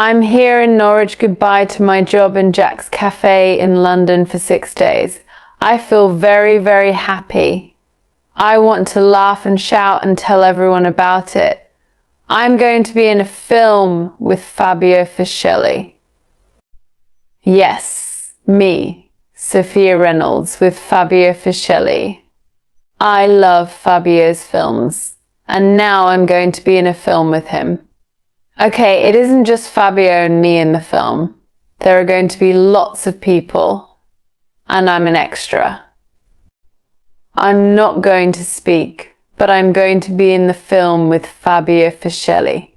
I'm here in Norwich goodbye to my job in Jack's Cafe in London for 6 days. I feel very, very happy. I want to laugh and shout and tell everyone about it. I'm going to be in a film with Fabio Fuscelli. Yes, me, Sophia Reynolds with Fabio Fuscelli. I love Fabio's films, and now I'm going to be in a film with him. Okay, it isn't just Fabio and me in the film. There are going to be lots of people, and I'm an extra. I'm not going to speak, but I'm going to be in the film with Fabio Fuscelli.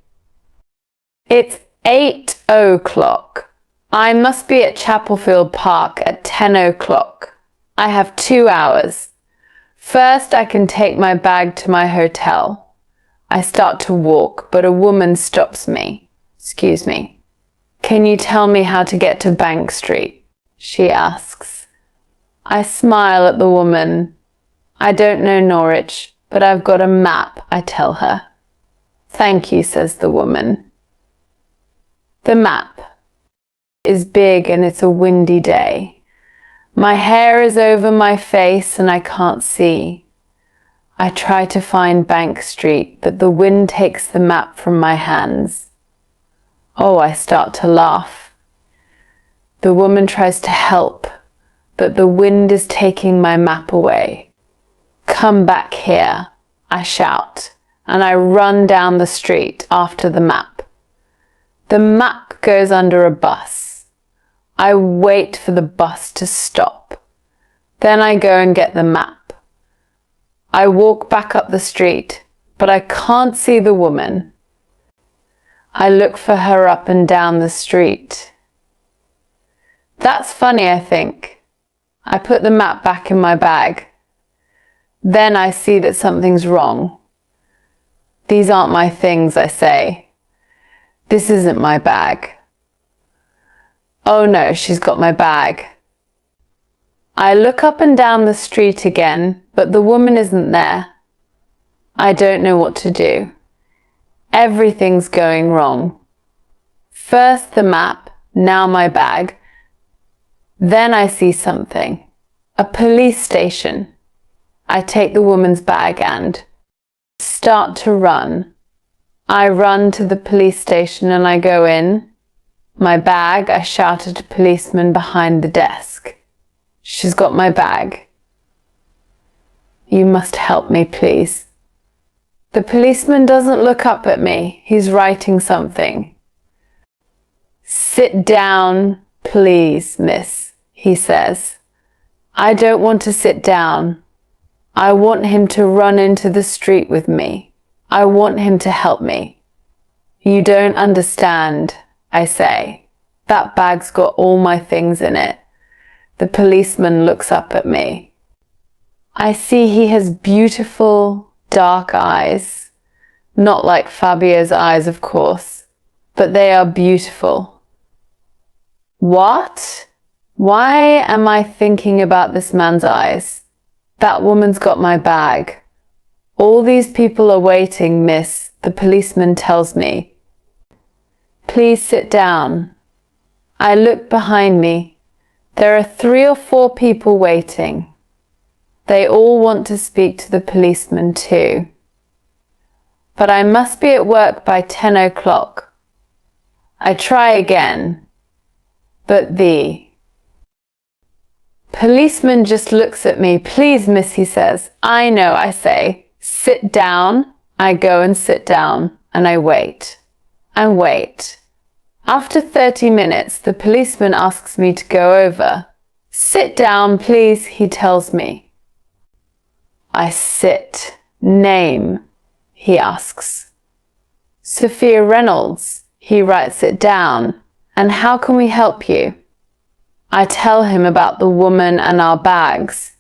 It's 8 o'clock. I must be at Chapelfield Park at 10 o'clock. I have 2 hours. First, I can take my bag to my hotel. I start to walk, but a woman stops me. Excuse me. Can you tell me how to get to Bank Street? She asks. I smile at the woman. I don't know Norwich, but I've got a map, I tell her. Thank you, says the woman. The map is big and it's a windy day. My hair is over my face and I can't see. I try to find Bank Street, but the wind takes the map from my hands. Oh, I start to laugh. The woman tries to help, but the wind is taking my map away. Come back here, I shout, and I run down the street after the map. The map goes under a bus. I wait for the bus to stop. Then I go and get the map. I walk back up the street, but I can't see the woman. I look for her up and down the street. That's funny, I think. I put the map back in my bag. Then I see that something's wrong. These aren't my things, I say. This isn't my bag. Oh no, she's got my bag. I look up and down the street again, but the woman isn't there. I don't know what to do. Everything's going wrong. First the map, now my bag. Then I see something. A police station. I take the woman's bag and start to run. I run to the police station and I go in. My bag, I shout at a policeman behind the desk. She's got my bag. You must help me, please. The policeman doesn't look up at me. He's writing something. Sit down, please, miss, he says. I don't want to sit down. I want him to run into the street with me. I want him to help me. You don't understand, I say. That bag's got all my things in it. The policeman looks up at me. I see he has beautiful, dark eyes. Not like Fabio's eyes, of course, but they are beautiful. What? Why am I thinking about this man's eyes? That woman's got my bag. All these people are waiting, miss, the policeman tells me. Please sit down. I look behind me. There are 3 or 4 people waiting. They all want to speak to the policeman too. But I must be at work by 10 o'clock. I try again, but the policeman just looks at me. Please, miss, he says. I know, I say. Sit down. I go and sit down, and I wait and wait. After 30 minutes, the policeman asks me to go over. Sit down, please, he tells me. I sit. Name, he asks. Sophia Reynolds, he writes it down. And how can we help you? I tell him about the woman and our bags.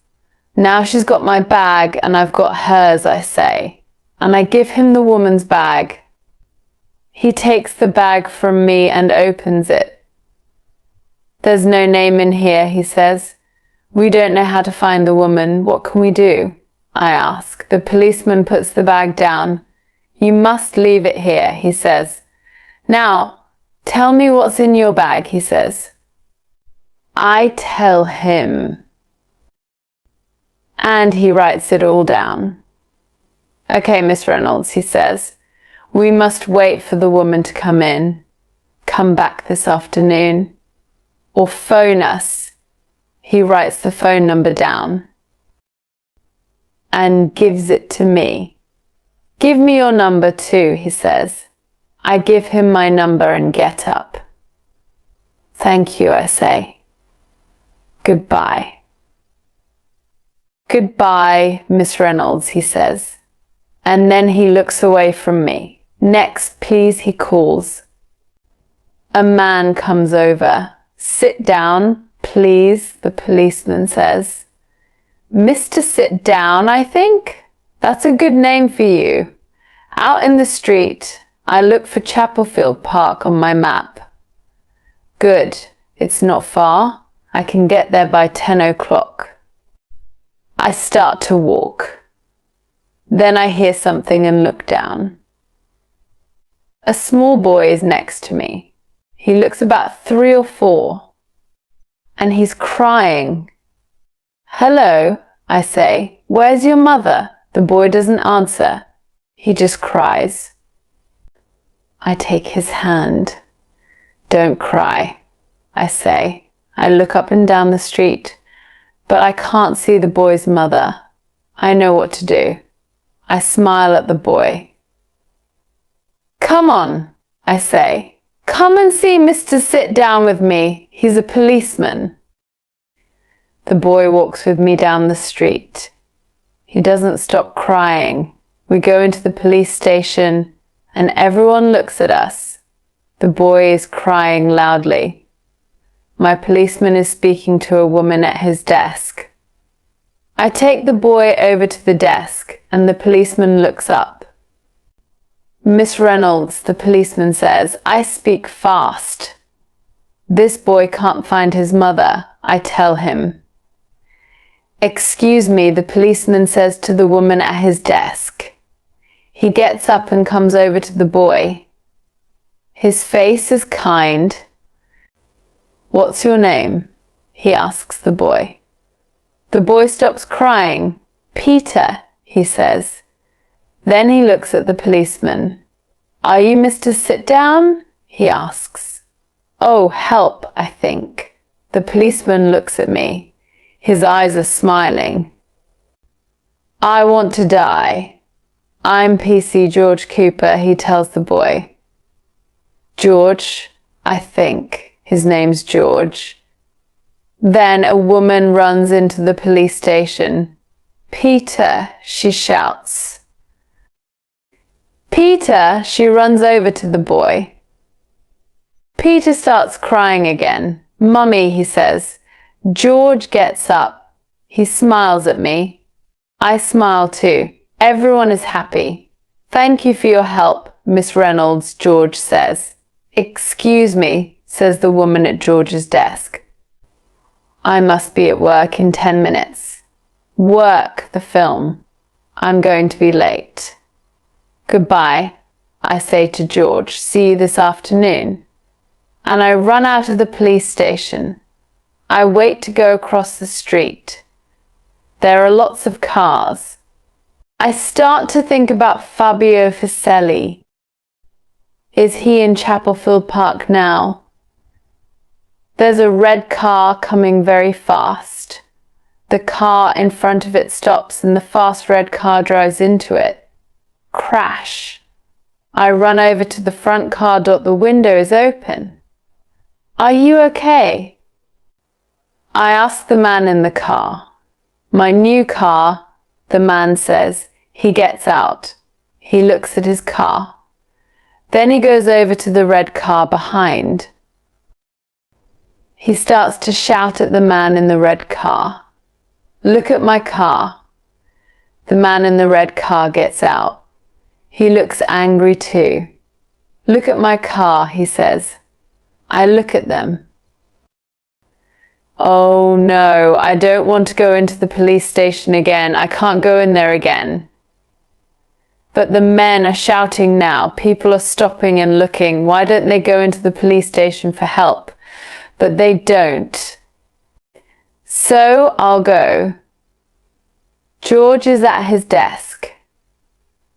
Now she's got my bag and I've got hers, I say. And I give him the woman's bag. He takes the bag from me and opens it. There's no name in here, he says. We don't know how to find the woman. What can we do? I ask. The policeman puts the bag down. You must leave it here, he says. Now, Tell me what's in your bag, he says. I tell him. And he writes it all down. Okay, Miss Reynolds, he says. We must wait for the woman to come in. Come back this afternoon. Or phone us. He writes the phone number down and gives it to me. Give me your number too, he says. I give him my number and get up. Thank you, I say. Goodbye. Goodbye, Miss Reynolds, he says. And then he looks away from me. Next, please, he calls. A man comes over. Sit down, please, the policeman says. Mr. Sit Down, I think? That's a good name for you. Out in the street, I look for Chapelfield Park on my map. Good, it's not far. I can get there by 10 o'clock. I start to walk. Then I hear something and look down. A small boy is next to me. He looks about 3 or 4. And he's crying. Hello, I say. Where's your mother? The boy doesn't answer. He just cries. I take his hand. Don't cry, I say. I look up and down the street, but I can't see the boy's mother. I know what to do. I smile at the boy. Come on, I say. Come and see Mr. Sit Down with me. He's a policeman. The boy walks with me down the street. He doesn't stop crying. We go into the police station and everyone looks at us. The boy is crying loudly. My policeman is speaking to a woman at his desk. I take the boy over to the desk and the policeman looks up. Miss Reynolds, the policeman says, I speak fast. This boy can't find his mother, I tell him. Excuse me, the policeman says to the woman at his desk. He gets up and comes over to the boy. His face is kind. What's your name? He asks the boy. The boy stops crying. Peter, he says. Then he looks at the policeman. Are you Mr. Sit Down? He asks. Oh, help, I think. The policeman looks at me. His eyes are smiling. I want to die. I'm PC George Cooper, he tells the boy. George, I think. His name's George. Then a woman runs into the police station. Peter, she shouts. Peter, she runs over to the boy. Peter starts crying again. Mummy, he says. George gets up. He smiles at me. I smile too. Everyone is happy. Thank you for your help, Miss Reynolds, George says. Excuse me, says the woman at George's desk. I must be at work in 10 minutes. Work, the film. I'm going to be late. Goodbye, I say to George. See you this afternoon. And I run out of the police station. I wait to go across the street. There are lots of cars. I start to think about Fabio Fuseli. Is he in Chapelfield Park now? There's a red car coming very fast. The car in front of it stops and the fast red car drives into it. Crash. I run over to the front car door. The window is open. Are you okay? I ask the man in the car. My new car, the man says. He gets out. He looks at his car. Then he goes over to the red car behind. He starts to shout at the man in the red car. Look at my car. The man in the red car gets out. He looks angry too. Look at my car, he says. I look at them. Oh no, I don't want to go into the police station again. I can't go in there again. But the men are shouting now. People are stopping and looking. Why don't they go into the police station for help? But they don't. So I'll go. George is at his desk.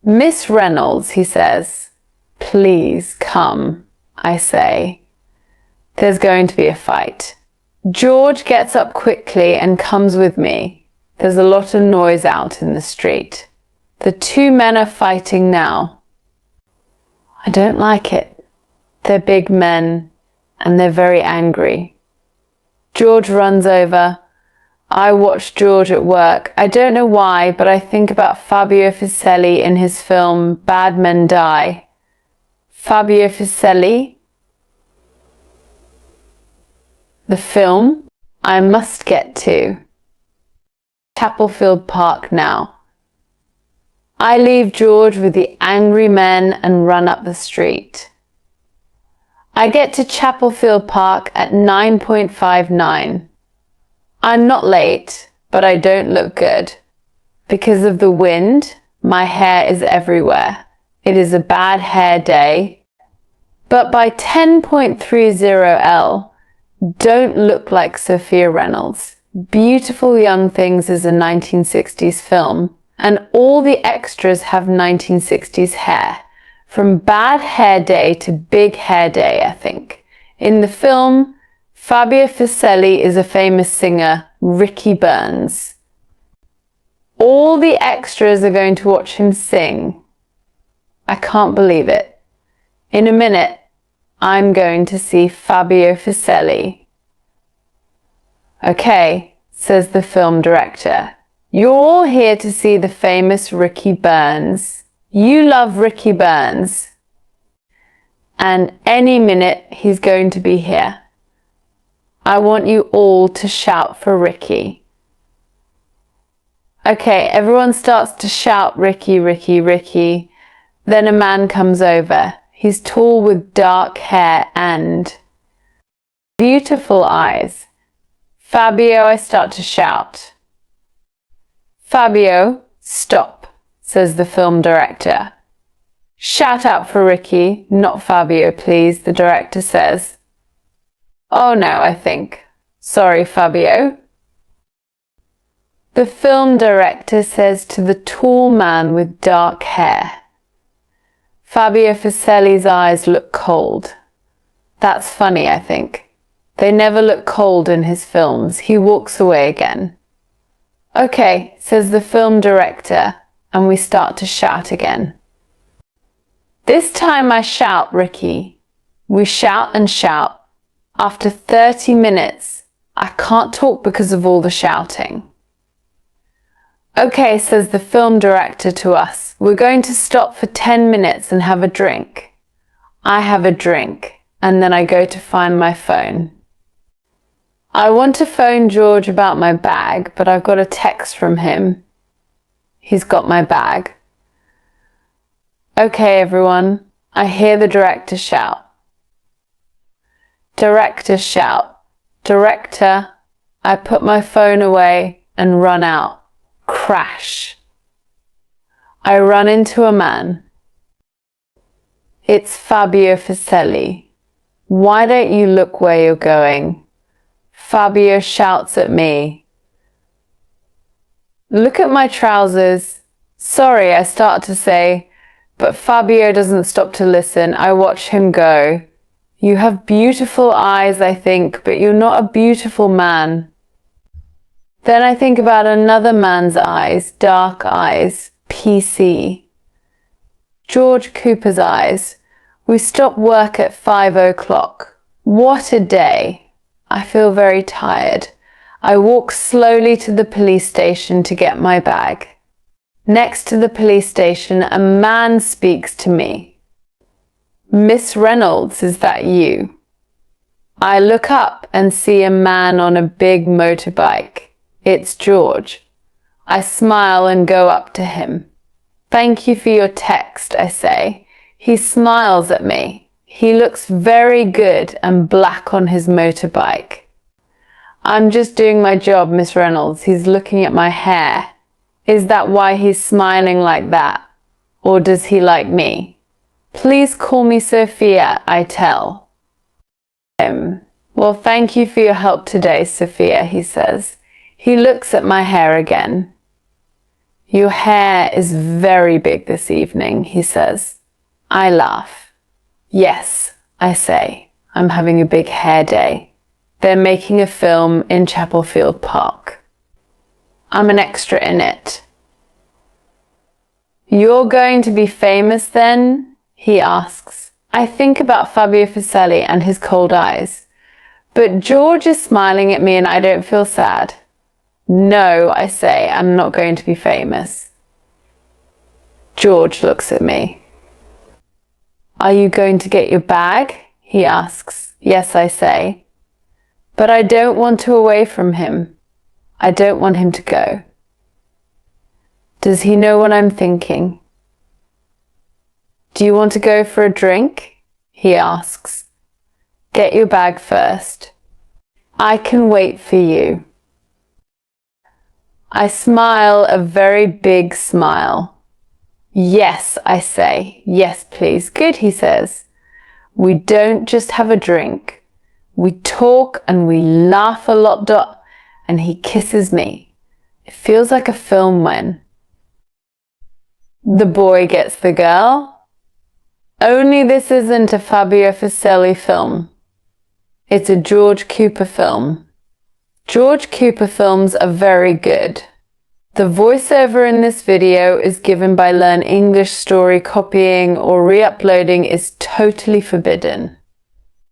Miss Reynolds, he says. Please come, I say. There's going to be a fight. George gets up quickly and comes with me. There's a lot of noise out in the street. The two men are fighting now. I don't like it. They're big men and they're very angry. George runs over. I watch George at work. I don't know why, but I think about Fabio Fuseli in his film Bad Men Die. Fabio Fuseli? The film I must get to. Chapelfield Park now. I leave George with the angry men and run up the street. I get to Chapelfield Park at 9:59. I'm not late, but I don't look good. Because of the wind, my hair is everywhere. It is a bad hair day. But by 10.30L, don't look like Sophia Reynolds. Beautiful Young Things is a 1960s film, and all the extras have 1960s hair. From bad hair day to big hair day, I think. In the film, Fabio Fuseli is a famous singer, Ricky Burns. All the extras are going to watch him sing. I can't believe it. In a minute, I'm going to see Fabio Fuseli. Okay, says the film director. You're all here to see the famous Ricky Burns. You love Ricky Burns. And any minute he's going to be here. I want you all to shout for Ricky. Okay, everyone starts to shout Ricky, Ricky, Ricky. Then a man comes over. He's tall with dark hair and beautiful eyes. Fabio, I start to shout. Fabio, stop, says the film director. Shout out for Ricky, not Fabio, please, the director says. Oh no, I think. Sorry, Fabio. The film director says to the tall man with dark hair. Fabio Fuseli's eyes look cold. That's funny, I think. They never look cold in his films. He walks away again. Okay, says the film director, and we start to shout again. This time I shout Ricky. We shout and shout. After 30 minutes, I can't talk because of all the shouting. Okay, says the film director to us. We're going to stop for 10 minutes and have a drink. I have a drink, and then I go to find my phone. I want to phone George about my bag, but I've got a text from him. He's got my bag. Okay, everyone, I hear the director shout. Director shout. Director, I put my phone away and run out. Crash. I run into a man. It's Fabio Fuseli. Why don't you look where you're going? Fabio shouts at me. Look at my trousers. Sorry, I start to say, but Fabio doesn't stop to listen. I watch him go. You have beautiful eyes, I think, but you're not a beautiful man. Then I think about another man's eyes, dark eyes, PC. George Cooper's eyes. We stop work at 5 o'clock. What a day. I feel very tired. I walk slowly to the police station to get my bag. Next to the police station, a man speaks to me. Miss Reynolds, is that you? I look up and see a man on a big motorbike. It's George. I smile and go up to him. Thank you for your text, I say. He smiles at me. He looks very good and black on his motorbike. I'm just doing my job, Miss Reynolds. He's looking at my hair. Is that why he's smiling like that? Or does he like me? Please call me Sophia, I tell him. Well, thank you for your help today, Sophia, he says. He looks at my hair again. Your hair is very big this evening, he says. I laugh. Yes, I say, I'm having a big hair day. They're making a film in Chapelfield Park. I'm an extra in it. You're going to be famous then? He asks. I think about Fabio Fuseli and his cold eyes. But George is smiling at me and I don't feel sad. No, I say, I'm not going to be famous. George looks at me. Are you going to get your bag? He asks. Yes, I say. But I don't want to away from him. I don't want him to go. Does he know what I'm thinking? Do you want to go for a drink? He asks. Get your bag first. I can wait for you. I smile a very big smile. Yes, I say. Yes, please. Good, he says. We don't just have a drink. We talk and we laugh a lot, and he kisses me. It feels like a film when the boy gets the girl. Only this isn't a Fabio Fuseli film. It's a George Cooper film. George Cooper films are very good. The voiceover in this video is given by Learn English. Story copying or re-uploading is totally forbidden.